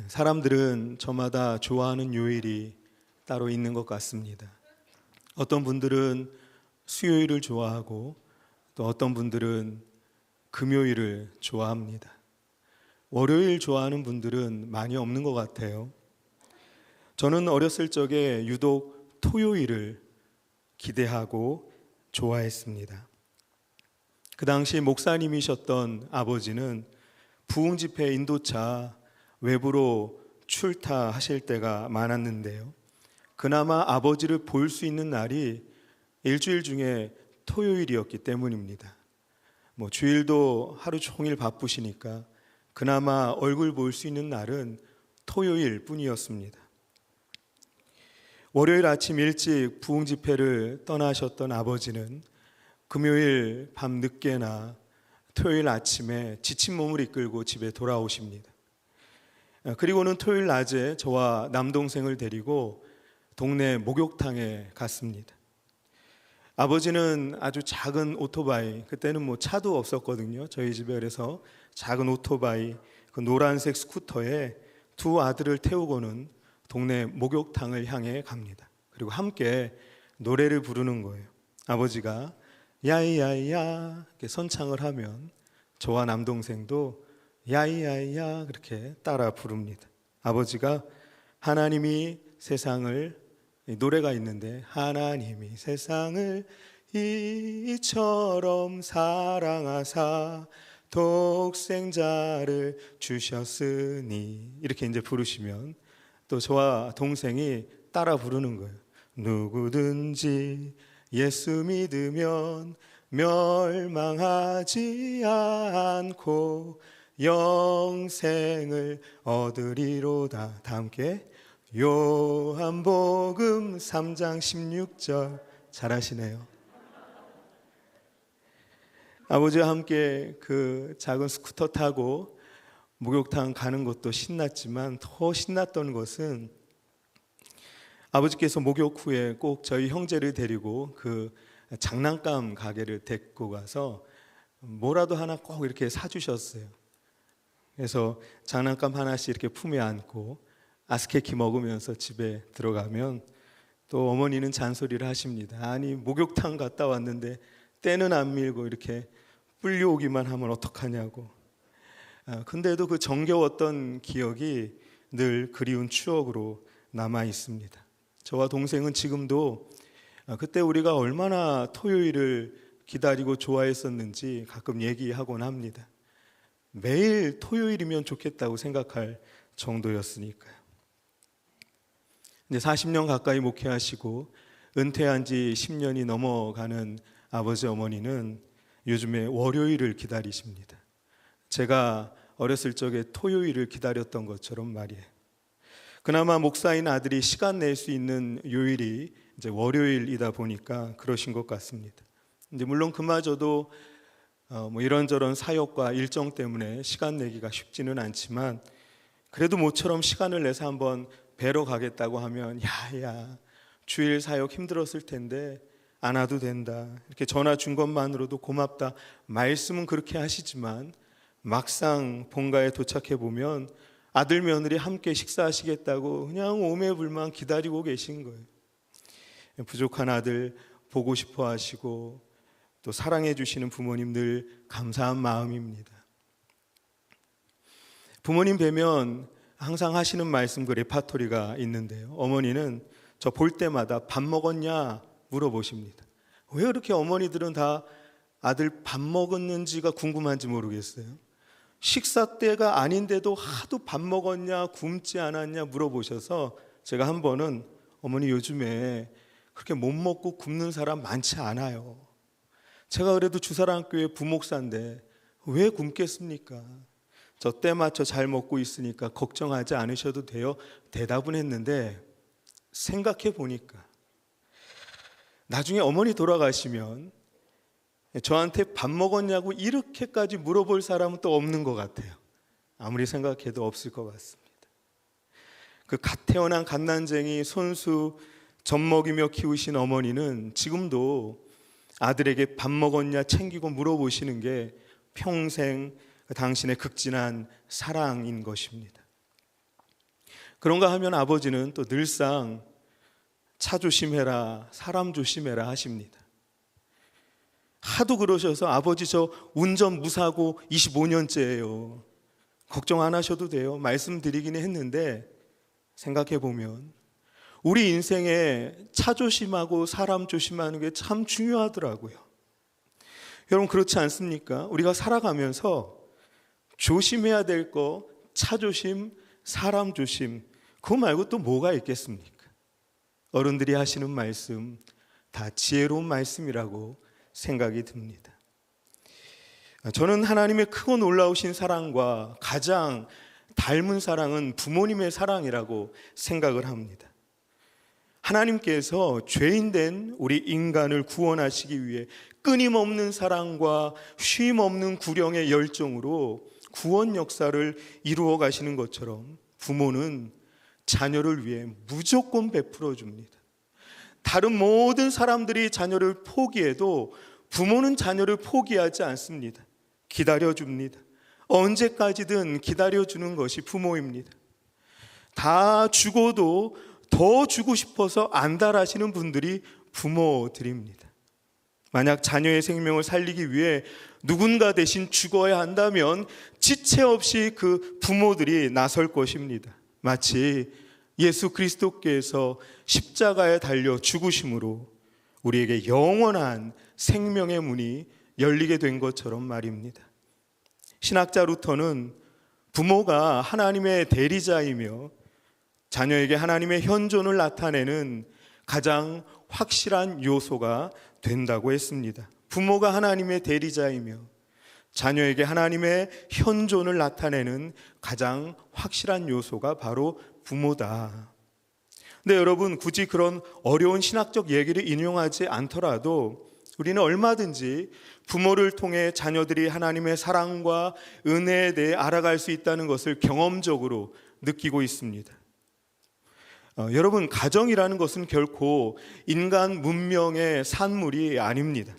사람들은 저마다 좋아하는 요일이 따로 있는 것 같습니다. 어떤 분들은 수요일을 좋아하고 또 어떤 분들은 금요일을 좋아합니다. 월요일 좋아하는 분들은 많이 없는 것 같아요. 저는 어렸을 적에 유독 토요일을 기대하고 좋아했습니다. 그 당시 목사님이셨던 아버지는 부흥 집회 인도차 외부로 출타하실 때가 많았는데요. 그나마 아버지를 볼 수 있는 날이 일주일 중에 토요일이었기 때문입니다. 주일도 하루 종일 바쁘시니까 그나마 얼굴 볼 수 있는 날은 토요일 뿐이었습니다. 월요일 아침 일찍 부흥 집회를 떠나셨던 아버지는 금요일 밤 늦게나 토요일 아침에 지친 몸을 이끌고 집에 돌아오십니다. 그리고는 토요일 낮에 저와 남동생을 데리고 동네 목욕탕에 갔습니다. 아버지는 아주 작은 오토바이, 그때는 차도 없었거든요. 저희 집에. 그래서 작은 오토바이, 그 노란색 스쿠터에 두 아들을 태우고는 동네 목욕탕을 향해 갑니다. 그리고 함께 노래를 부르는 거예요. 아버지가 야이야이야 이렇게 선창을 하면 저와 남동생도 야이야이야 그렇게 따라 부릅니다. 아버지가 하나님이 세상을, 노래가 있는데 하나님이 세상을 이처럼 사랑하사 독생자를 주셨으니 이렇게 이제 부르시면 또 저와 동생이 따라 부르는 거예요. 누구든지 예수 믿으면 멸망하지 않고 영생을 얻으리로다. 다 함께 요한복음 3장 16절. 잘하시네요. 아버지와 함께 그 작은 스쿠터 타고 목욕탕 가는 것도 신났지만 더 신났던 것은 아버지께서 목욕 후에 꼭 저희 형제를 데리고 그 장난감 가게를 데리고 가서 뭐라도 하나 꼭 이렇게 사주셨어요. 그래서 장난감 하나씩 이렇게 품에 안고 아스케키 먹으면서 집에 들어가면 또 어머니는 잔소리를 하십니다. 아니 목욕탕 갔다 왔는데 때는 안 밀고 이렇게 불려오기만 하면 어떡하냐고. 근데도 그 정겨웠던 기억이 늘 그리운 추억으로 남아 있습니다. 저와 동생은 지금도 그때 우리가 얼마나 토요일을 기다리고 좋아했었는지 가끔 얘기하곤 합니다. 매일 토요일이면 좋겠다고 생각할 정도였으니까요. 이제 40년 가까이 목회하시고 은퇴한 지 10년이 넘어가는 아버지 어머니는 요즘에 월요일을 기다리십니다. 제가 어렸을 적에 토요일을 기다렸던 것처럼 말이에요. 그나마 목사인 아들이 시간 낼 수 있는 요일이 이제 월요일이다 보니까 그러신 것 같습니다. 이제 물론 그마저도 이런저런 사역과 일정 때문에 시간 내기가 쉽지는 않지만 그래도 모처럼 시간을 내서 한번 뵈러 가겠다고 하면 야야 주일 사역 힘들었을 텐데 안 와도 된다. 이렇게 전화 준 것만으로도 고맙다. 말씀은 그렇게 하시지만 막상 본가에 도착해 보면 아들 며느리 함께 식사하시겠다고 그냥 오매불만 기다리고 계신 거예요. 부족한 아들 보고 싶어 하시고 또 사랑해 주시는 부모님 늘 감사한 마음입니다. 부모님 뵈면 항상 하시는 말씀 그 레파토리가 있는데요. 어머니는 저 볼 때마다 밥 먹었냐 물어보십니다. 왜 그렇게 어머니들은 다 아들 밥 먹었는지가 궁금한지 모르겠어요. 식사 때가 아닌데도 하도 밥 먹었냐 굶지 않았냐 물어보셔서 제가 한 번은 어머니 요즘에 그렇게 못 먹고 굶는 사람 많지 않아요. 제가 그래도 주사랑교회 부목사인데 왜 굶겠습니까? 저 때 맞춰 잘 먹고 있으니까 걱정하지 않으셔도 돼요. 대답은 했는데 생각해 보니까 나중에 어머니 돌아가시면 저한테 밥 먹었냐고 이렇게까지 물어볼 사람은 또 없는 것 같아요. 아무리 생각해도 없을 것 같습니다. 그 갓 태어난 갓난쟁이 손수 젖 먹이며 키우신 어머니는 지금도 아들에게 밥 먹었냐 챙기고 물어보시는 게 평생 당신의 극진한 사랑인 것입니다. 그런가 하면 아버지는 또 늘상 차 조심해라, 사람 조심해라 하십니다. 하도 그러셔서 아버지 저 운전 무사고 25년째예요. 걱정 안 하셔도 돼요. 말씀드리기는 했는데 생각해 보면 우리 인생에 차 조심하고 사람 조심하는 게 참 중요하더라고요. 여러분 그렇지 않습니까? 우리가 살아가면서 조심해야 될 거 차 조심, 사람 조심, 그거 말고 또 뭐가 있겠습니까? 어른들이 하시는 말씀 다 지혜로운 말씀이라고 생각이 듭니다. 저는 하나님의 크고 놀라우신 사랑과 가장 닮은 사랑은 부모님의 사랑이라고 생각을 합니다. 하나님께서 죄인된 우리 인간을 구원하시기 위해 끊임없는 사랑과 쉼없는 구령의 열정으로 구원 역사를 이루어 가시는 것처럼 부모는 자녀를 위해 무조건 베풀어 줍니다. 다른 모든 사람들이 자녀를 포기해도 부모는 자녀를 포기하지 않습니다. 기다려줍니다. 언제까지든 기다려주는 것이 부모입니다. 다 죽어도 더 주고 싶어서 안달하시는 분들이 부모들입니다. 만약 자녀의 생명을 살리기 위해 누군가 대신 죽어야 한다면 지체 없이 그 부모들이 나설 것입니다. 마치 예수 그리스도께서 십자가에 달려 죽으심으로 우리에게 영원한 생명의 문이 열리게 된 것처럼 말입니다. 신학자 루터는 부모가 하나님의 대리자이며 자녀에게 하나님의 현존을 나타내는 가장 확실한 요소가 된다고 했습니다. 부모가 하나님의 대리자이며 자녀에게 하나님의 현존을 나타내는 가장 확실한 요소가 바로 부모다. 근데 여러분 굳이 그런 어려운 신학적 얘기를 인용하지 않더라도 우리는 얼마든지 부모를 통해 자녀들이 하나님의 사랑과 은혜에 대해 알아갈 수 있다는 것을 경험적으로 느끼고 있습니다. 여러분 가정이라는 것은 결코 인간 문명의 산물이 아닙니다.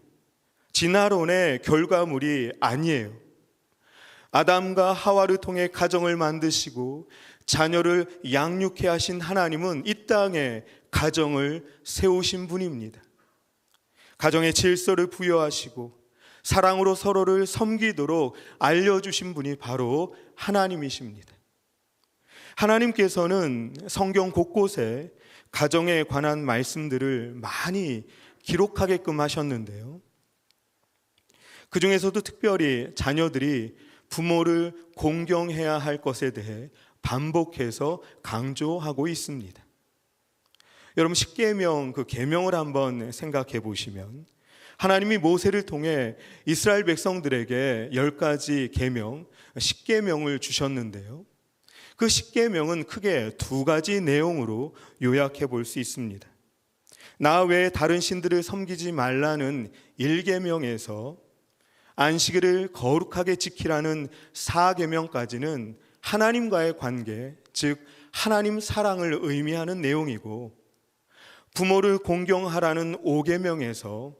진화론의 결과물이 아니에요. 아담과 하와를 통해 가정을 만드시고 자녀를 양육해 하신 하나님은 이 땅에 가정을 세우신 분입니다. 가정의 질서를 부여하시고 사랑으로 서로를 섬기도록 알려주신 분이 바로 하나님이십니다. 하나님께서는 성경 곳곳에 가정에 관한 말씀들을 많이 기록하게끔 하셨는데요. 그 중에서도 특별히 자녀들이 부모를 공경해야 할 것에 대해 반복해서 강조하고 있습니다. 여러분 십계명 그 계명을 한번 생각해 보시면 하나님이 모세를 통해 이스라엘 백성들에게 10가지 계명, 십계명을 주셨는데요. 그 십계명은 크게 2가지 내용으로 요약해 볼 수 있습니다. 나 외에 다른 신들을 섬기지 말라는 1계명에서 안식일을 거룩하게 지키라는 4계명까지는 하나님과의 관계, 즉 하나님 사랑을 의미하는 내용이고, 부모를 공경하라는 5계명에서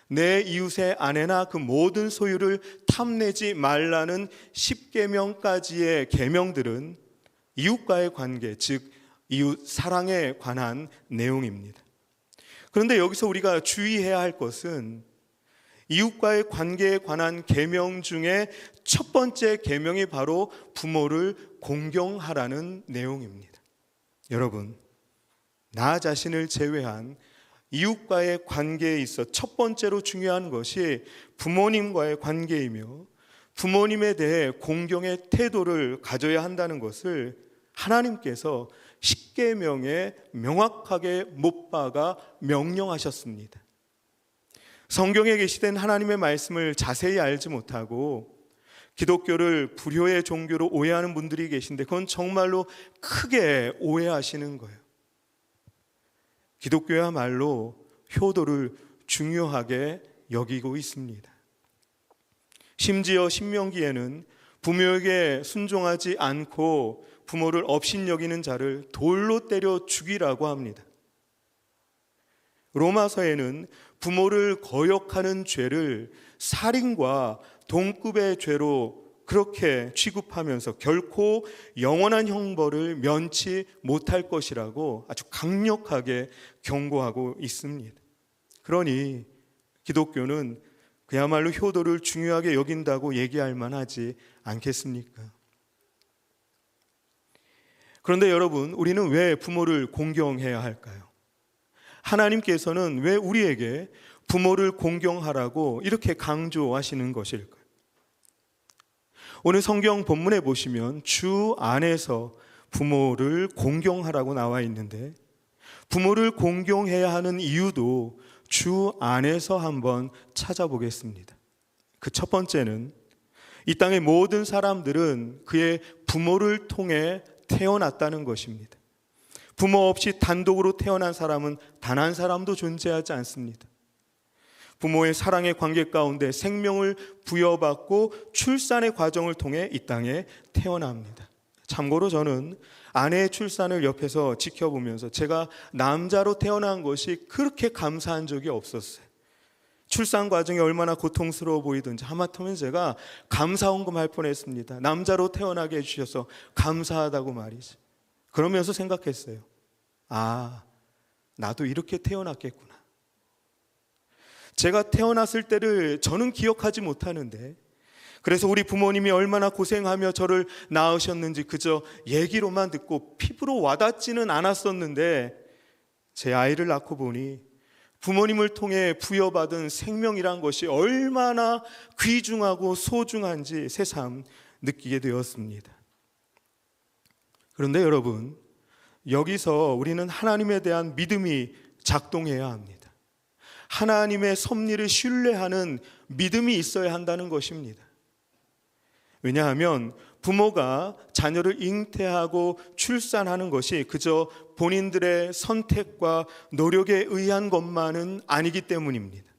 내 이웃의 아내나 그 모든 소유를 탐내지 말라는 10계명까지의 계명들은 이웃과의 관계, 즉 이웃 사랑에 관한 내용입니다. 그런데 여기서 우리가 주의해야 할 것은 이웃과의 관계에 관한 계명 중에 첫 번째 계명이 바로 부모를 공경하라는 내용입니다. 여러분, 나 자신을 제외한 이웃과의 관계에 있어 첫 번째로 중요한 것이 부모님과의 관계이며 부모님에 대해 공경의 태도를 가져야 한다는 것을 하나님께서 십계명에 명확하게 못 박아 명령하셨습니다. 성경에 게시된 하나님의 말씀을 자세히 알지 못하고 기독교를 불효의 종교로 오해하는 분들이 계신데 그건 정말로 크게 오해하시는 거예요. 기독교야말로 효도를 중요하게 여기고 있습니다. 심지어 신명기에는 부모에게 순종하지 않고 부모를 업신여기는 자를 돌로 때려 죽이라고 합니다. 로마서에는 부모를 거역하는 죄를 살인과 동급의 죄로 그렇게 취급하면서 결코 영원한 형벌을 면치 못할 것이라고 아주 강력하게 경고하고 있습니다. 그러니 기독교는 그야말로 효도를 중요하게 여긴다고 얘기할 만하지 않겠습니까? 그런데 여러분, 우리는 왜 부모를 공경해야 할까요? 하나님께서는 왜 우리에게 부모를 공경하라고 이렇게 강조하시는 것일까요? 오늘 성경 본문에 보시면 주 안에서 부모를 공경하라고 나와 있는데, 부모를 공경해야 하는 이유도 주 안에서 한번 찾아보겠습니다. 그 첫 번째는 이 땅의 모든 사람들은 그의 부모를 통해 태어났다는 것입니다. 부모 없이 단독으로 태어난 사람은 단 한 사람도 존재하지 않습니다. 부모의 사랑의 관계 가운데 생명을 부여받고 출산의 과정을 통해 이 땅에 태어납니다. 참고로 저는 아내의 출산을 옆에서 지켜보면서 제가 남자로 태어난 것이 그렇게 감사한 적이 없었어요. 출산 과정이 얼마나 고통스러워 보이든지 하마터면 제가 감사원금 할 뻔했습니다. 남자로 태어나게 해주셔서 감사하다고 말이죠. 그러면서 생각했어요. 아, 나도 이렇게 태어났겠구나. 제가 태어났을 때를 저는 기억하지 못하는데, 그래서 우리 부모님이 얼마나 고생하며 저를 낳으셨는지 그저 얘기로만 듣고 피부로 와닿지는 않았었는데, 제 아이를 낳고 보니 부모님을 통해 부여받은 생명이란 것이 얼마나 귀중하고 소중한지 새삼 느끼게 되었습니다. 그런데 여러분, 여기서 우리는 하나님에 대한 믿음이 작동해야 합니다. 하나님의 섭리를 신뢰하는 믿음이 있어야 한다는 것입니다. 왜냐하면 부모가 자녀를 잉태하고 출산하는 것이 그저 본인들의 선택과 노력에 의한 것만은 아니기 때문입니다.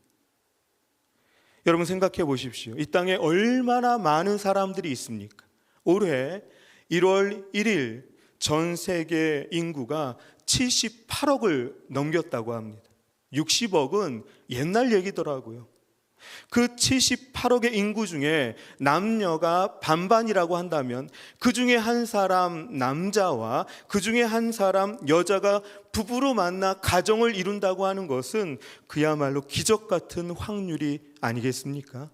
여러분 생각해 보십시오. 이 땅에 얼마나 많은 사람들이 있습니까? 올해 1월 1일 전 세계 인구가 78억을 넘겼다고 합니다. 60억은 옛날 얘기더라고요. 그 78억의 인구 중에 남녀가 반반이라고 한다면 그 중에 한 사람 남자와 그 중에 한 사람 여자가 부부로 만나 가정을 이룬다고 하는 것은 그야말로 기적 같은 확률이 아니겠습니까?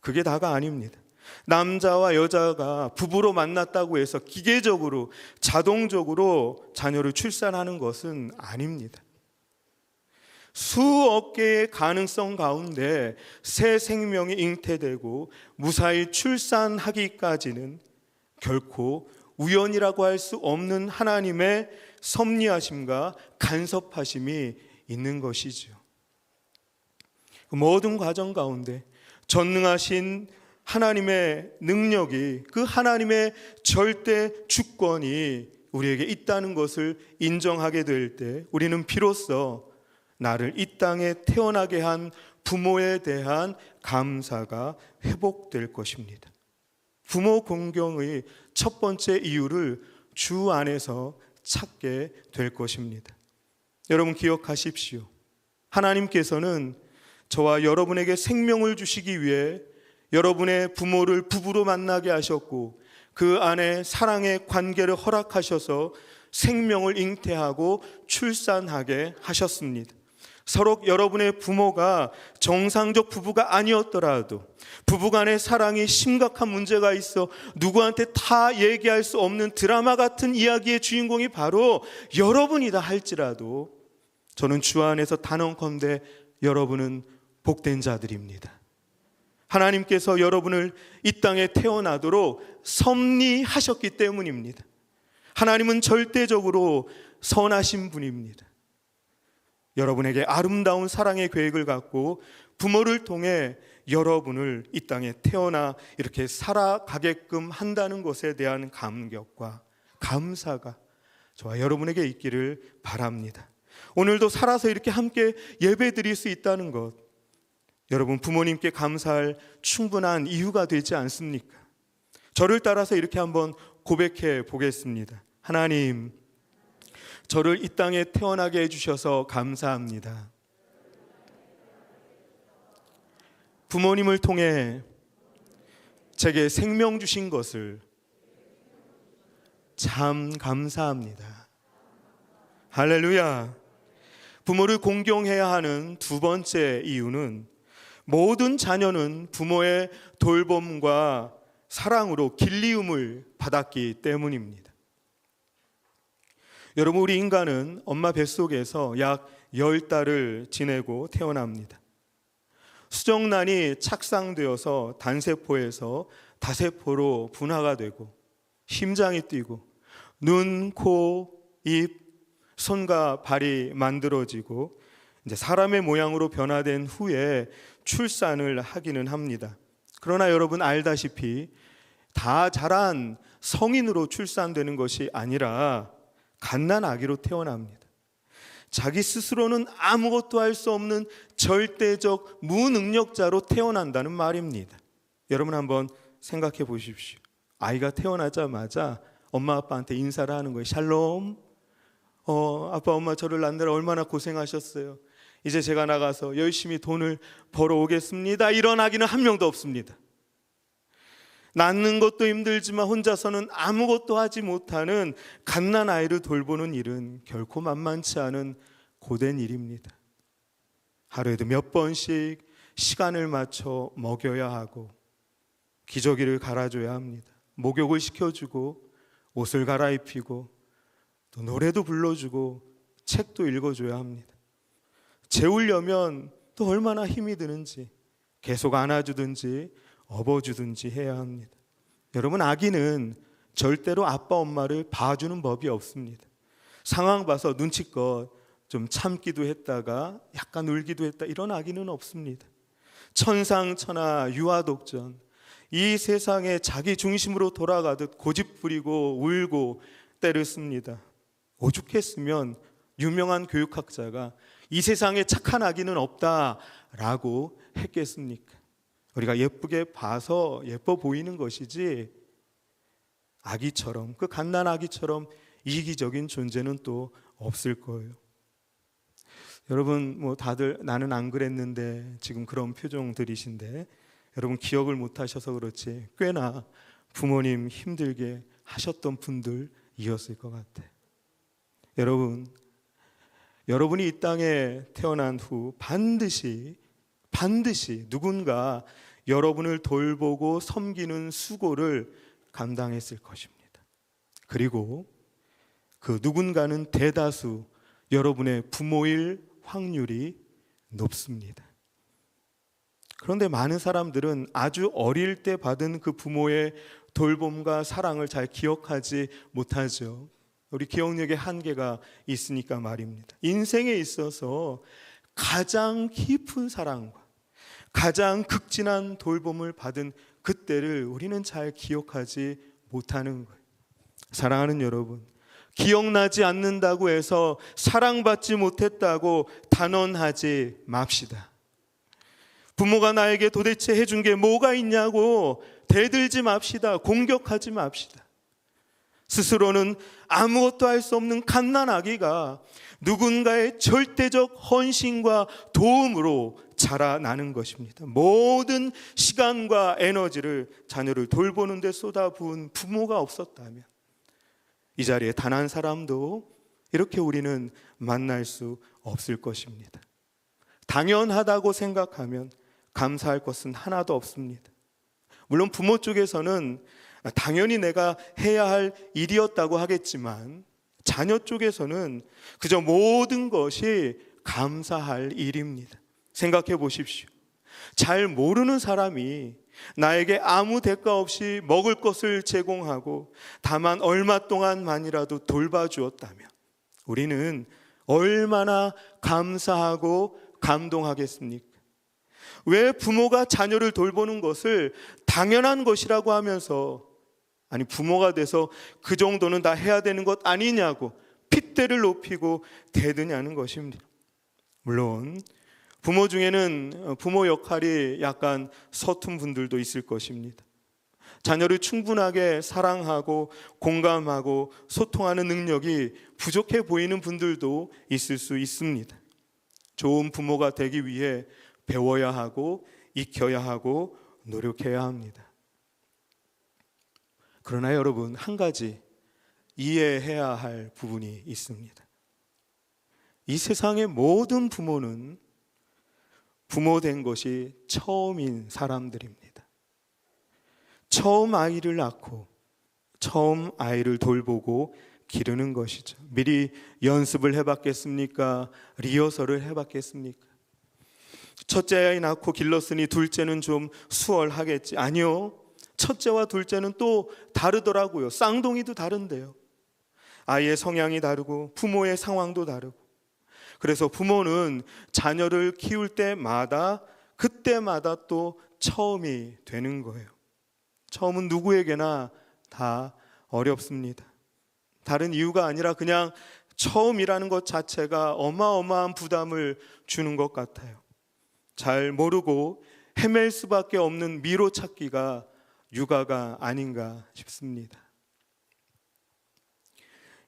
그게 다가 아닙니다. 남자와 여자가 부부로 만났다고 해서 기계적으로 자동적으로 자녀를 출산하는 것은 아닙니다. 수억 개의 가능성 가운데 새 생명이 잉태되고 무사히 출산하기까지는 결코 우연이라고 할 수 없는 하나님의 섭리하심과 간섭하심이 있는 것이죠. 그 모든 과정 가운데 전능하신 하나님의 능력이, 그 하나님의 절대 주권이 우리에게 있다는 것을 인정하게 될 때 우리는 비로소 나를 이 땅에 태어나게 한 부모에 대한 감사가 회복될 것입니다. 부모 공경의 첫 번째 이유를 주 안에서 찾게 될 것입니다. 여러분 기억하십시오. 하나님께서는 저와 여러분에게 생명을 주시기 위해 여러분의 부모를 부부로 만나게 하셨고 그 안에 사랑의 관계를 허락하셔서 생명을 잉태하고 출산하게 하셨습니다. 서로 여러분의 부모가 정상적 부부가 아니었더라도 부부간의 사랑이 심각한 문제가 있어 누구한테 다 얘기할 수 없는 드라마 같은 이야기의 주인공이 바로 여러분이다 할지라도 저는 주 안에서 단언컨대 여러분은 복된 자들입니다. 하나님께서 여러분을 이 땅에 태어나도록 섭리하셨기 때문입니다. 하나님은 절대적으로 선하신 분입니다. 여러분에게 아름다운 사랑의 계획을 갖고 부모를 통해 여러분을 이 땅에 태어나 이렇게 살아가게끔 한다는 것에 대한 감격과 감사가 저와 여러분에게 있기를 바랍니다. 오늘도 살아서 이렇게 함께 예배 드릴 수 있다는 것, 여러분 부모님께 감사할 충분한 이유가 되지 않습니까? 저를 따라서 이렇게 한번 고백해 보겠습니다. 하나님, 저를 이 땅에 태어나게 해주셔서 감사합니다. 부모님을 통해 제게 생명 주신 것을 참 감사합니다. 할렐루야. 부모를 공경해야 하는 두 번째 이유는 모든 자녀는 부모의 돌봄과 사랑으로 길리움을 받았기 때문입니다. 여러분, 우리 인간은 엄마 뱃속에서 약 10달을 지내고 태어납니다. 수정란이 착상되어서 단세포에서 다세포로 분화가 되고 심장이 뛰고 눈, 코, 입, 손과 발이 만들어지고 이제 사람의 모양으로 변화된 후에 출산을 하기는 합니다. 그러나 여러분 알다시피 다 자란 성인으로 출산되는 것이 아니라 갓난아기로 태어납니다. 자기 스스로는 아무것도 할 수 없는 절대적 무능력자로 태어난다는 말입니다. 여러분 한번 생각해 보십시오. 아이가 태어나자마자 엄마 아빠한테 인사를 하는 거예요. 샬롬. 아빠 엄마 저를 낳느라 얼마나 고생하셨어요. 이제 제가 나가서 열심히 돈을 벌어오겠습니다. 이런 아기는 한 명도 없습니다. 낳는 것도 힘들지만 혼자서는 아무것도 하지 못하는 갓난아이를 돌보는 일은 결코 만만치 않은 고된 일입니다. 하루에도 몇 번씩 시간을 맞춰 먹여야 하고 기저귀를 갈아줘야 합니다. 목욕을 시켜주고 옷을 갈아입히고 또 노래도 불러주고 책도 읽어줘야 합니다. 재우려면 또 얼마나 힘이 드는지 계속 안아주든지 업어주든지 해야 합니다. 여러분, 아기는 절대로 아빠 엄마를 봐주는 법이 없습니다. 상황 봐서 눈치껏 좀 참기도 했다가 약간 울기도 했다, 이런 아기는 없습니다. 천상천하 유아독전, 이 세상에 자기 중심으로 돌아가듯 고집부리고 울고 때를 씁니다. 오죽했으면 유명한 교육학자가 이 세상에 착한 아기는 없다라고 했겠습니까? 우리가 예쁘게 봐서 예뻐 보이는 것이지 아기처럼, 그 갓난아기처럼 이기적인 존재는 또 없을 거예요. 여러분 다들 나는 안 그랬는데 지금 그런 표정들이신데 여러분 기억을 못 하셔서 그렇지 꽤나 부모님 힘들게 하셨던 분들이었을 것 같아요. 여러분이 이 땅에 태어난 후 반드시 누군가 여러분을 돌보고 섬기는 수고를 감당했을 것입니다. 그리고 그 누군가는 대다수 여러분의 부모일 확률이 높습니다. 그런데 많은 사람들은 아주 어릴 때 받은 그 부모의 돌봄과 사랑을 잘 기억하지 못하죠. 우리 기억력에 한계가 있으니까 말입니다. 인생에 있어서 가장 깊은 사랑과 가장 극진한 돌봄을 받은 그때를 우리는 잘 기억하지 못하는 거예요. 사랑하는 여러분, 기억나지 않는다고 해서 사랑받지 못했다고 단언하지 맙시다. 부모가 나에게 도대체 해준 게 뭐가 있냐고 대들지 맙시다. 공격하지 맙시다. 스스로는 아무것도 할 수 없는 갓난아기가 누군가의 절대적 헌신과 도움으로 자라나는 것입니다. 모든 시간과 에너지를 자녀를 돌보는 데 쏟아부은 부모가 없었다면 이 자리에 단 한 사람도 이렇게 우리는 만날 수 없을 것입니다. 당연하다고 생각하면 감사할 것은 하나도 없습니다. 물론 부모 쪽에서는 당연히 내가 해야 할 일이었다고 하겠지만 자녀 쪽에서는 그저 모든 것이 감사할 일입니다. 생각해 보십시오. 잘 모르는 사람이 나에게 아무 대가 없이 먹을 것을 제공하고 다만 얼마 동안만이라도 돌봐주었다면 우리는 얼마나 감사하고 감동하겠습니까? 왜 부모가 자녀를 돌보는 것을 당연한 것이라고 하면서 아니 부모가 돼서 그 정도는 다 해야 되는 것 아니냐고 핏대를 높이고 대드냐는 것입니다. 물론 부모 중에는 부모 역할이 약간 서툰 분들도 있을 것입니다. 자녀를 충분하게 사랑하고 공감하고 소통하는 능력이 부족해 보이는 분들도 있을 수 있습니다. 좋은 부모가 되기 위해 배워야 하고 익혀야 하고 노력해야 합니다. 그러나 여러분, 한 가지 이해해야 할 부분이 있습니다. 이 세상의 모든 부모는 부모 된 것이 처음인 사람들입니다. 처음 아이를 낳고 처음 아이를 돌보고 기르는 것이죠. 미리 연습을 해봤겠습니까? 리허설을 해봤겠습니까? 첫째 아이 낳고 길렀으니 둘째는 좀 수월하겠지. 아니요, 첫째와 둘째는 또 다르더라고요. 쌍둥이도 다른데요. 아이의 성향이 다르고 부모의 상황도 다르고, 그래서 부모는 자녀를 키울 때마다 그때마다 또 처음이 되는 거예요. 처음은 누구에게나 다 어렵습니다. 다른 이유가 아니라 그냥 처음이라는 것 자체가 어마어마한 부담을 주는 것 같아요. 잘 모르고 헤맬 수밖에 없는 미로 찾기가 육아가 아닌가 싶습니다.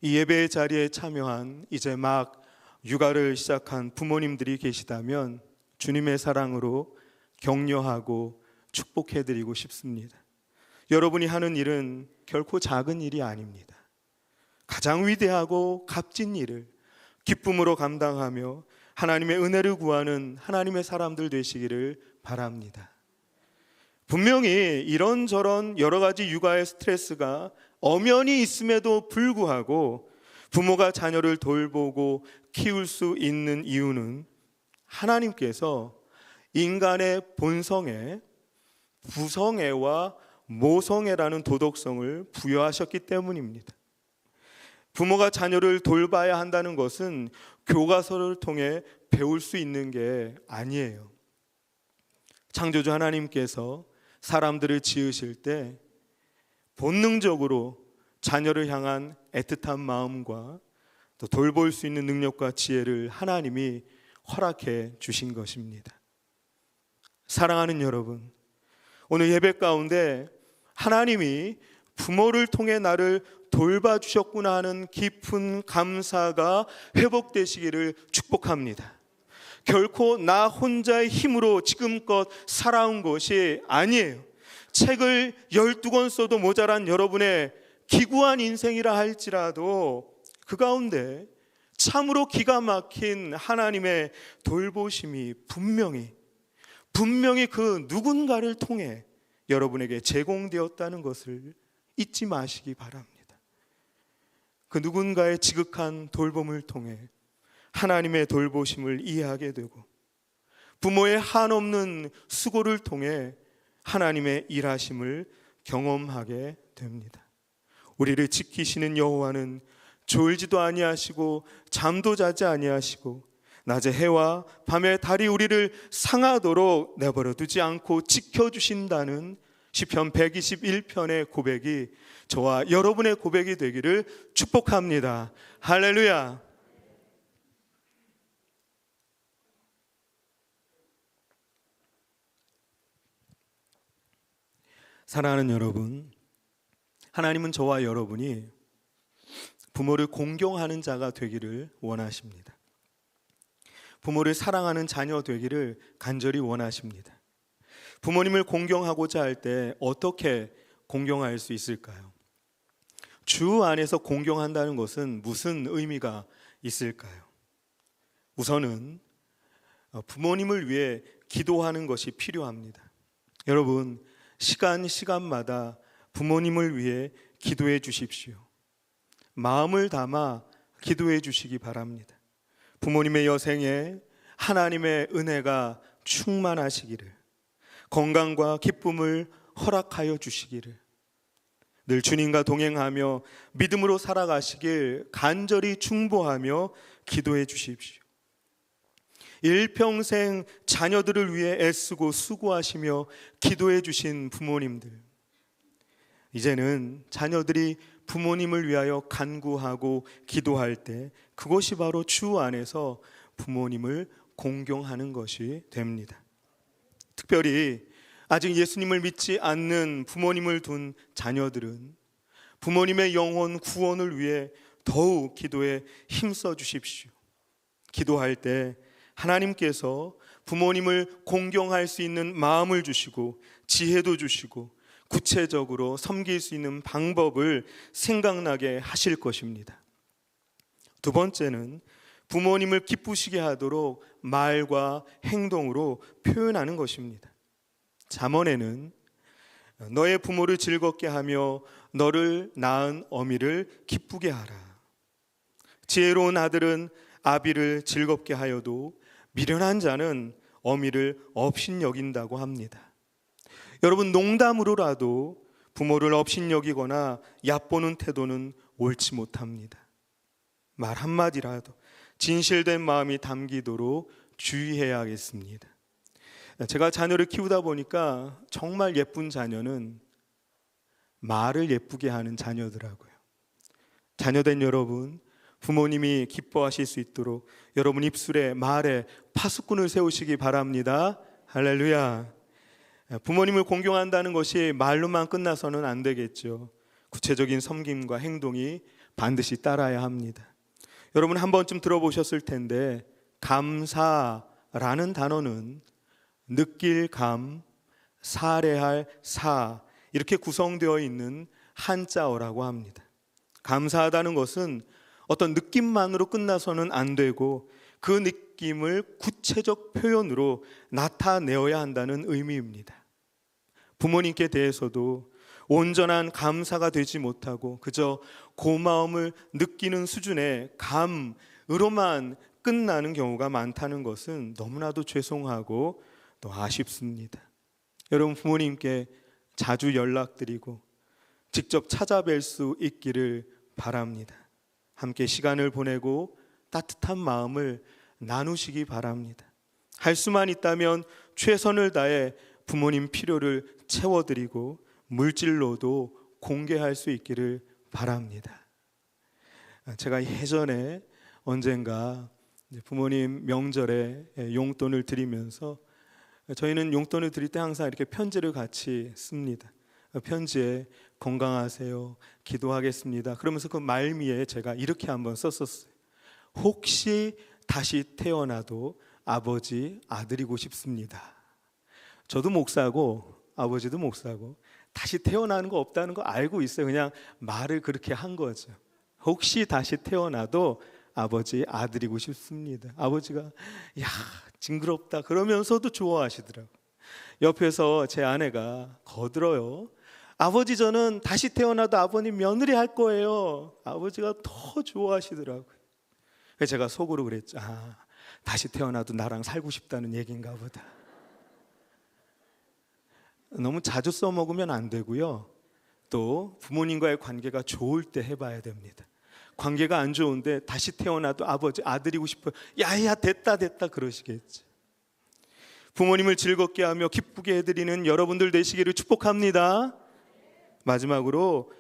이 예배의 자리에 참여한 이제 막 육아를 시작한 부모님들이 계시다면 주님의 사랑으로 격려하고 축복해드리고 싶습니다. 여러분이 하는 일은 결코 작은 일이 아닙니다. 가장 위대하고 값진 일을 기쁨으로 감당하며 하나님의 은혜를 구하는 하나님의 사람들 되시기를 바랍니다. 분명히 이런저런 여러 가지 육아의 스트레스가 엄연히 있음에도 불구하고 부모가 자녀를 돌보고 키울 수 있는 이유는 하나님께서 인간의 본성에 부성애와 모성애라는 도덕성을 부여하셨기 때문입니다. 부모가 자녀를 돌봐야 한다는 것은 교과서를 통해 배울 수 있는 게 아니에요. 창조주 하나님께서 사람들을 지으실 때 본능적으로 자녀를 향한 애틋한 마음과 또 돌볼 수 있는 능력과 지혜를 하나님이 허락해 주신 것입니다. 사랑하는 여러분, 오늘 예배 가운데 하나님이 부모를 통해 나를 돌봐주셨구나 하는 깊은 감사가 회복되시기를 축복합니다. 결코 나 혼자의 힘으로 지금껏 살아온 것이 아니에요. 책을 12권 써도 모자란 여러분의 기구한 인생이라 할지라도 그 가운데 참으로 기가 막힌 하나님의 돌보심이 분명히 그 누군가를 통해 여러분에게 제공되었다는 것을 잊지 마시기 바랍니다. 그 누군가의 지극한 돌봄을 통해 하나님의 돌보심을 이해하게 되고 부모의 한없는 수고를 통해 하나님의 일하심을 경험하게 됩니다. 우리를 지키시는 여호와는 졸지도 아니하시고 잠도 자지 아니하시고 낮에 해와 밤에 달이 우리를 상하도록 내버려 두지 않고 지켜주신다는 시편 121편의 고백이 저와 여러분의 고백이 되기를 축복합니다. 할렐루야. 사랑하는 여러분, 하나님은 저와 여러분이 부모를 공경하는 자가 되기를 원하십니다. 부모를 사랑하는 자녀 되기를 간절히 원하십니다. 부모님을 공경하고자 할 때 어떻게 공경할 수 있을까요? 주 안에서 공경한다는 것은 무슨 의미가 있을까요? 우선은 부모님을 위해 기도하는 것이 필요합니다. 여러분, 시간마다 부모님을 위해 기도해 주십시오. 마음을 담아 기도해 주시기 바랍니다. 부모님의 여생에 하나님의 은혜가 충만하시기를, 건강과 기쁨을 허락하여 주시기를, 늘 주님과 동행하며 믿음으로 살아가시길 간절히 중보하며 기도해 주십시오. 일평생 자녀들을 위해 애쓰고 수고하시며 기도해 주신 부모님들, 이제는 자녀들이 부모님을 위하여 간구하고 기도할 때 그것이 바로 주 안에서 부모님을 공경하는 것이 됩니다. 특별히 아직 예수님을 믿지 않는 부모님을 둔 자녀들은 부모님의 영혼 구원을 위해 더욱 기도에 힘써 주십시오. 기도할 때 하나님께서 부모님을 공경할 수 있는 마음을 주시고 지혜도 주시고 구체적으로 섬길 수 있는 방법을 생각나게 하실 것입니다. 두 번째는 부모님을 기쁘시게 하도록 말과 행동으로 표현하는 것입니다. 잠언에는 너의 부모를 즐겁게 하며 너를 낳은 어미를 기쁘게 하라. 지혜로운 아들은 아비를 즐겁게 하여도 미련한 자는 어미를 업신여긴다고 합니다. 여러분, 농담으로라도 부모를 업신여기거나 얕보는 태도는 옳지 못합니다. 말 한마디라도 진실된 마음이 담기도록 주의해야겠습니다. 제가 자녀를 키우다 보니까 정말 예쁜 자녀는 말을 예쁘게 하는 자녀더라고요. 자녀된 여러분, 부모님이 기뻐하실 수 있도록 여러분 입술에 말에 파수꾼을 세우시기 바랍니다. 할렐루야. 부모님을 공경한다는 것이 말로만 끝나서는 안 되겠죠. 구체적인 섬김과 행동이 반드시 따라야 합니다. 여러분 한 번쯤 들어보셨을 텐데 감사라는 단어는 느낄 감, 사례할 사 이렇게 구성되어 있는 한자어라고 합니다. 감사하다는 것은 어떤 느낌만으로 끝나서는 안 되고 그 느낌을 구체적 표현으로 나타내어야 한다는 의미입니다. 부모님께 대해서도 온전한 감사가 되지 못하고 그저 고마움을 느끼는 수준의 감으로만 끝나는 경우가 많다는 것은 너무나도 죄송하고 또 아쉽습니다. 여러분 부모님께 자주 연락드리고 직접 찾아뵐 수 있기를 바랍니다. 함께 시간을 보내고 따뜻한 마음을 나누시기 바랍니다. 할 수만 있다면 최선을 다해 부모님 필요를 채워드리고 물질로도 공개할 수 있기를 바랍니다. 제가 예전에 언젠가 부모님 명절에 용돈을 드리면서 저희는 용돈을 드릴 때 항상 이렇게 편지를 같이 씁니다. 편지에 건강하세요, 기도하겠습니다. 그러면서 그 말미에 제가 이렇게 한번 썼었어요. 혹시 다시 태어나도 아버지 아들이고 싶습니다. 저도 목사고 아버지도 목사고 다시 태어나는 거 없다는 거 알고 있어요. 그냥 말을 그렇게 한 거죠. 혹시 다시 태어나도 아버지 아들이고 싶습니다. 아버지가 야 징그럽다 그러면서도 좋아하시더라고요. 옆에서 제 아내가 거들어요. 아버지 저는 다시 태어나도 아버님 며느리 할 거예요. 아버지가 더 좋아하시더라고요. 그래서 제가 속으로 그랬죠. 다시 태어나도 나랑 살고 싶다는 얘기인가 보다. 너무 자주 써먹으면 안 되고요. 또 부모님과의 관계가 좋을 때 해봐야 됩니다. 관계가 안 좋은데 다시 태어나도 아버지 아들이고 싶어요. 야야 됐다 그러시겠죠. 부모님을 즐겁게 하며 기쁘게 해드리는 여러분들 되시기를 축복합니다. 마지막으로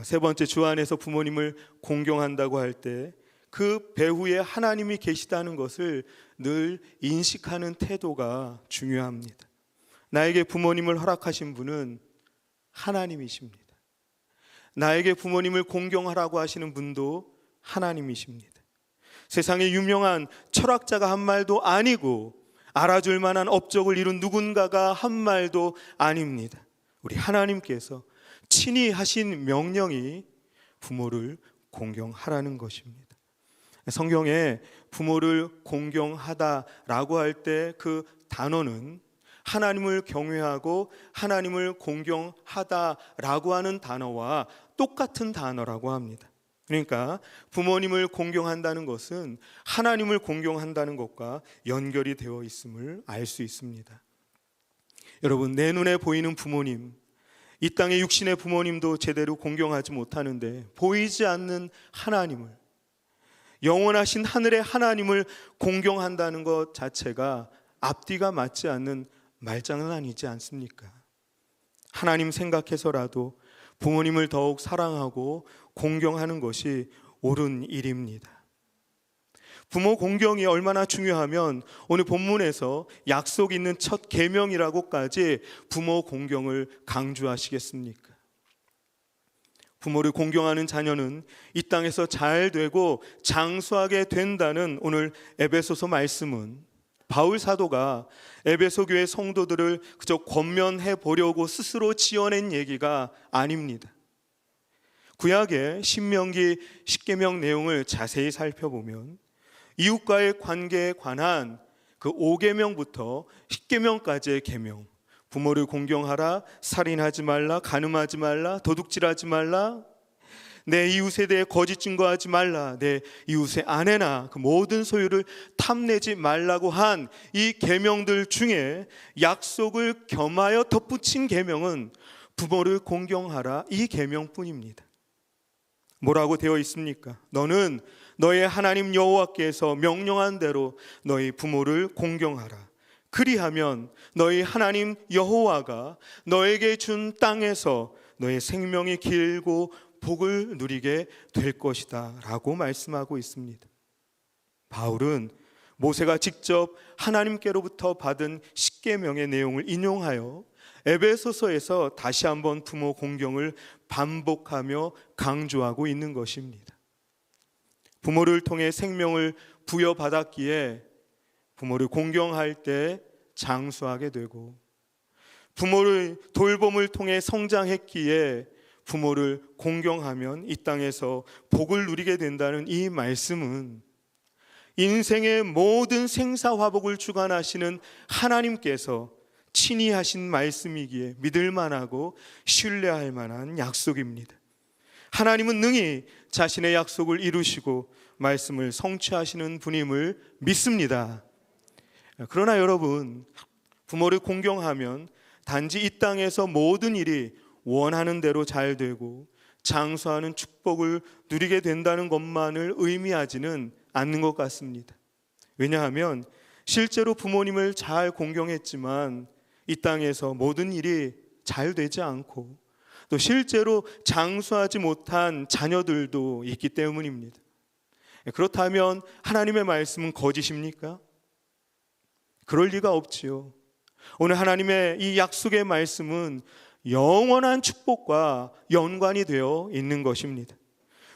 세 번째, 주 안에서 부모님을 공경한다고 할 때 그 배후에 하나님이 계시다는 것을 늘 인식하는 태도가 중요합니다. 나에게 부모님을 허락하신 분은 하나님이십니다. 나에게 부모님을 공경하라고 하시는 분도 하나님이십니다. 세상에 유명한 철학자가 한 말도 아니고 알아줄 만한 업적을 이룬 누군가가 한 말도 아닙니다. 우리 하나님께서 친히 하신 명령이 부모를 공경하라는 것입니다. 성경에 부모를 공경하다라고 할 때 그 단어는 하나님을 경외하고 하나님을 공경하다라고 하는 단어와 똑같은 단어라고 합니다. 그러니까 부모님을 공경한다는 것은 하나님을 공경한다는 것과 연결이 되어 있음을 알 수 있습니다. 여러분, 내 눈에 보이는 부모님, 이 땅의 육신의 부모님도 제대로 공경하지 못하는데 보이지 않는 하나님을, 영원하신 하늘의 하나님을 공경한다는 것 자체가 앞뒤가 맞지 않는 말장난이지 않습니까? 하나님 생각해서라도 부모님을 더욱 사랑하고 공경하는 것이 옳은 일입니다. 부모 공경이 얼마나 중요하면 오늘 본문에서 약속 있는 첫 계명이라고까지 부모 공경을 강조하시겠습니까? 부모를 공경하는 자녀는 이 땅에서 잘 되고 장수하게 된다는 오늘 에베소서 말씀은 바울 사도가 에베소 교회 성도들을 그저 권면해 보려고 스스로 지어낸 얘기가 아닙니다. 구약의 신명기 10계명 내용을 자세히 살펴보면 이웃과의 관계에 관한 그 5계명부터 10계명까지의 계명, 부모를 공경하라, 살인하지 말라, 간음하지 말라, 도둑질하지 말라, 내 이웃에 대해 거짓 증거하지 말라, 내 이웃의 아내나 그 모든 소유를 탐내지 말라고 한 이 계명들 중에 약속을 겸하여 덧붙인 계명은 부모를 공경하라, 이 계명뿐입니다. 뭐라고 되어 있습니까? 너는 너의 하나님 여호와께서 명령한 대로 너희 부모를 공경하라. 그리하면 너희 하나님 여호와가 너에게 준 땅에서 너의 생명이 길고 복을 누리게 될 것이다 라고 말씀하고 있습니다. 바울은 모세가 직접 하나님께로부터 받은 10계명의 내용을 인용하여 에베소서에서 다시 한번 부모 공경을 반복하며 강조하고 있는 것입니다. 부모를 통해 생명을 부여받았기에 부모를 공경할 때 장수하게 되고, 부모를 돌봄을 통해 성장했기에 부모를 공경하면 이 땅에서 복을 누리게 된다는 이 말씀은 인생의 모든 생사화복을 주관하시는 하나님께서 친히 하신 말씀이기에 믿을 만하고 신뢰할 만한 약속입니다. 하나님은 능히 자신의 약속을 이루시고 말씀을 성취하시는 분임을 믿습니다. 그러나 여러분, 부모를 공경하면 단지 이 땅에서 모든 일이 원하는 대로 잘 되고 장수하는 축복을 누리게 된다는 것만을 의미하지는 않는 것 같습니다. 왜냐하면 실제로 부모님을 잘 공경했지만 이 땅에서 모든 일이 잘 되지 않고 또 실제로 장수하지 못한 자녀들도 있기 때문입니다. 그렇다면 하나님의 말씀은 거짓입니까? 그럴 리가 없지요. 오늘 하나님의 이 약속의 말씀은 영원한 축복과 연관이 되어 있는 것입니다.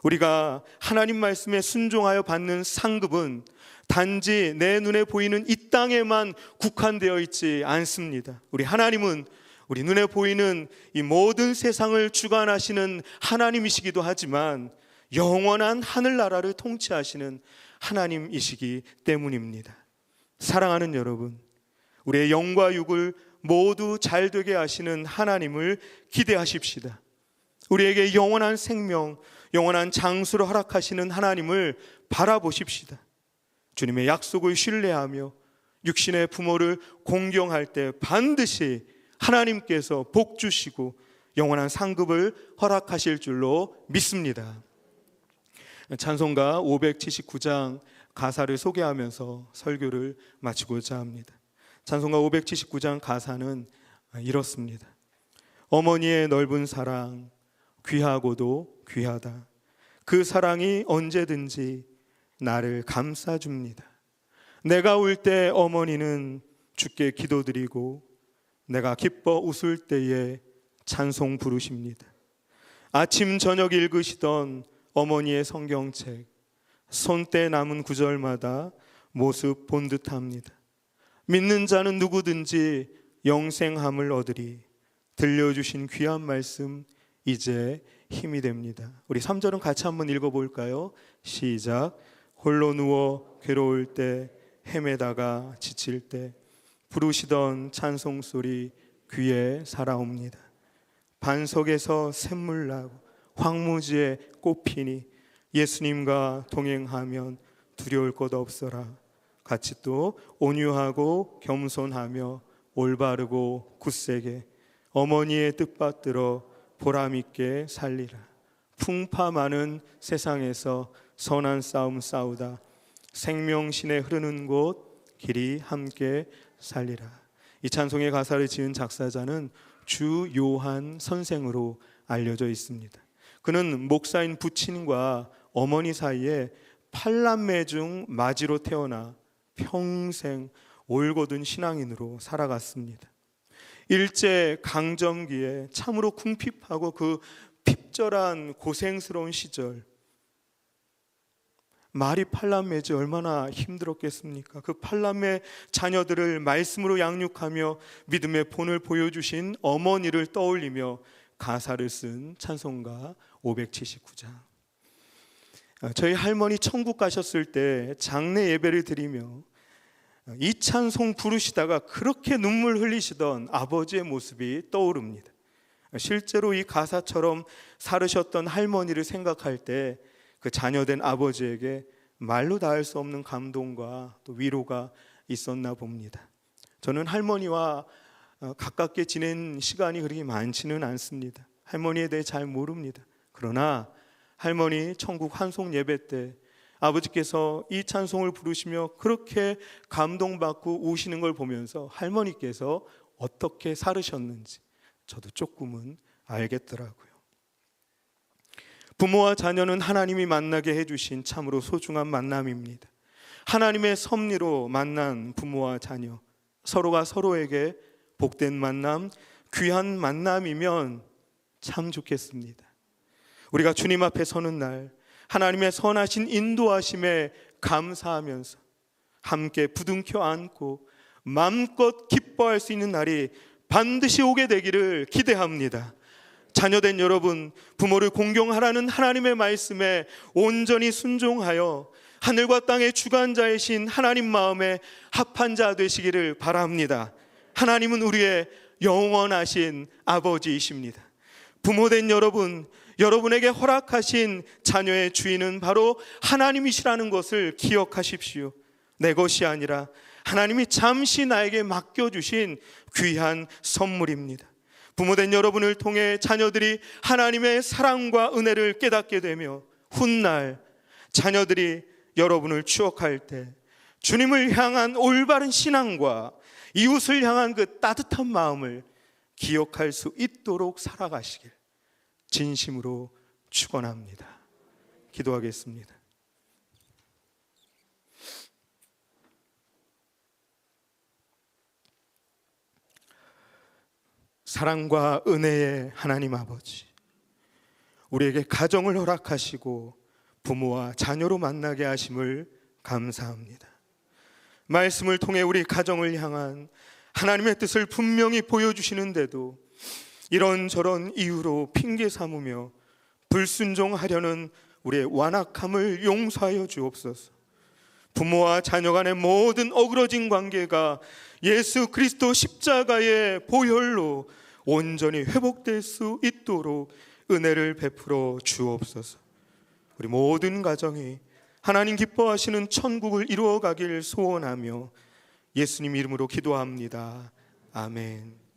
우리가 하나님 말씀에 순종하여 받는 상급은 단지 내 눈에 보이는 이 땅에만 국한되어 있지 않습니다. 우리 하나님은 우리 눈에 보이는 이 모든 세상을 주관하시는 하나님이시기도 하지만 영원한 하늘나라를 통치하시는 하나님이시기 때문입니다. 사랑하는 여러분, 우리의 영과 육을 모두 잘 되게 하시는 하나님을 기대하십시다. 우리에게 영원한 생명, 영원한 장수를 허락하시는 하나님을 바라보십시다. 주님의 약속을 신뢰하며 육신의 부모를 공경할 때 반드시 하나님께서 복 주시고 영원한 상급을 허락하실 줄로 믿습니다. 찬송가 579장 가사를 소개하면서 설교를 마치고자 합니다. 찬송가 579장 가사는 이렇습니다. 어머니의 넓은 사랑 귀하고도 귀하다. 그 사랑이 언제든지 나를 감싸줍니다. 내가 울 때 어머니는 주께 기도드리고 내가 기뻐 웃을 때에 찬송 부르십니다. 아침 저녁 읽으시던 어머니의 성경책 손때 남은 구절마다 모습 본 듯합니다. 믿는 자는 누구든지 영생함을 얻으리. 들려주신 귀한 말씀 이제 힘이 됩니다. 우리 3절은 같이 한번 읽어볼까요? 시작. 홀로 누워 괴로울 때 헤매다가 지칠 때 부르시던 찬송소리 귀에 살아옵니다. 반석에서 샘물 나고 황무지에 꽃 피니 예수님과 동행하면 두려울 것 없어라. 같이 또 온유하고 겸손하며 올바르고 굳세게 어머니의 뜻받들어 보람있게 살리라. 풍파 많은 세상에서 선한 싸움 싸우다 생명신에 흐르는 곳 길이 함께 살리라. 이 찬송의 가사를 지은 작사자는 주요한 선생으로 알려져 있습니다. 그는 목사인 부친과 어머니 사이에 8남매 중 마지로 태어나 평생 올곧은 신앙인으로 살아갔습니다. 일제 강점기에 참으로 궁핍하고 그 핍절한 고생스러운 시절 마리 팔람매지 얼마나 힘들었겠습니까? 그 팔람매 자녀들을 말씀으로 양육하며 믿음의 본을 보여주신 어머니를 떠올리며 가사를 쓴 찬송가 579장. 저희 할머니 천국 가셨을 때 장례 예배를 드리며 이 찬송 부르시다가 그렇게 눈물 흘리시던 아버지의 모습이 떠오릅니다. 실제로 이 가사처럼 살으셨던 할머니를 생각할 때 그 자녀된 아버지에게 말로 닿을 수 없는 감동과 또 위로가 있었나 봅니다. 저는 할머니와 가깝게 지낸 시간이 그렇게 많지는 않습니다. 할머니에 대해 잘 모릅니다. 그러나 할머니 천국 환송 예배 때 아버지께서 이 찬송을 부르시며 그렇게 감동받고 우시는 걸 보면서 할머니께서 어떻게 살으셨는지 저도 조금은 알겠더라고요. 부모와 자녀는 하나님이 만나게 해주신 참으로 소중한 만남입니다. 하나님의 섭리로 만난 부모와 자녀, 서로가 서로에게 복된 만남, 귀한 만남이면 참 좋겠습니다. 우리가 주님 앞에 서는 날 하나님의 선하신 인도하심에 감사하면서 함께 부둥켜 안고 마음껏 기뻐할 수 있는 날이 반드시 오게 되기를 기대합니다. 자녀된 여러분, 부모를 공경하라는 하나님의 말씀에 온전히 순종하여 하늘과 땅의 주관자이신 하나님 마음에 합한 자 되시기를 바랍니다. 하나님은 우리의 영원하신 아버지이십니다. 부모된 여러분, 여러분에게 허락하신 자녀의 주인은 바로 하나님이시라는 것을 기억하십시오. 내 것이 아니라 하나님이 잠시 나에게 맡겨주신 귀한 선물입니다. 부모된 여러분을 통해 자녀들이 하나님의 사랑과 은혜를 깨닫게 되며 훗날 자녀들이 여러분을 추억할 때 주님을 향한 올바른 신앙과 이웃을 향한 그 따뜻한 마음을 기억할 수 있도록 살아가시길 진심으로 축원합니다. 기도하겠습니다. 사랑과 은혜의 하나님 아버지, 우리에게 가정을 허락하시고 부모와 자녀로 만나게 하심을 감사합니다. 말씀을 통해 우리 가정을 향한 하나님의 뜻을 분명히 보여주시는데도 이런저런 이유로 핑계 삼으며 불순종하려는 우리의 완악함을 용서하여 주옵소서. 부모와 자녀 간의 모든 어그러진 관계가 예수 그리스도 십자가의 보혈로 온전히 회복될 수 있도록 은혜를 베풀어 주옵소서. 우리 모든 가정이 하나님 기뻐하시는 천국을 이루어가길 소원하며 예수님 이름으로 기도합니다. 아멘.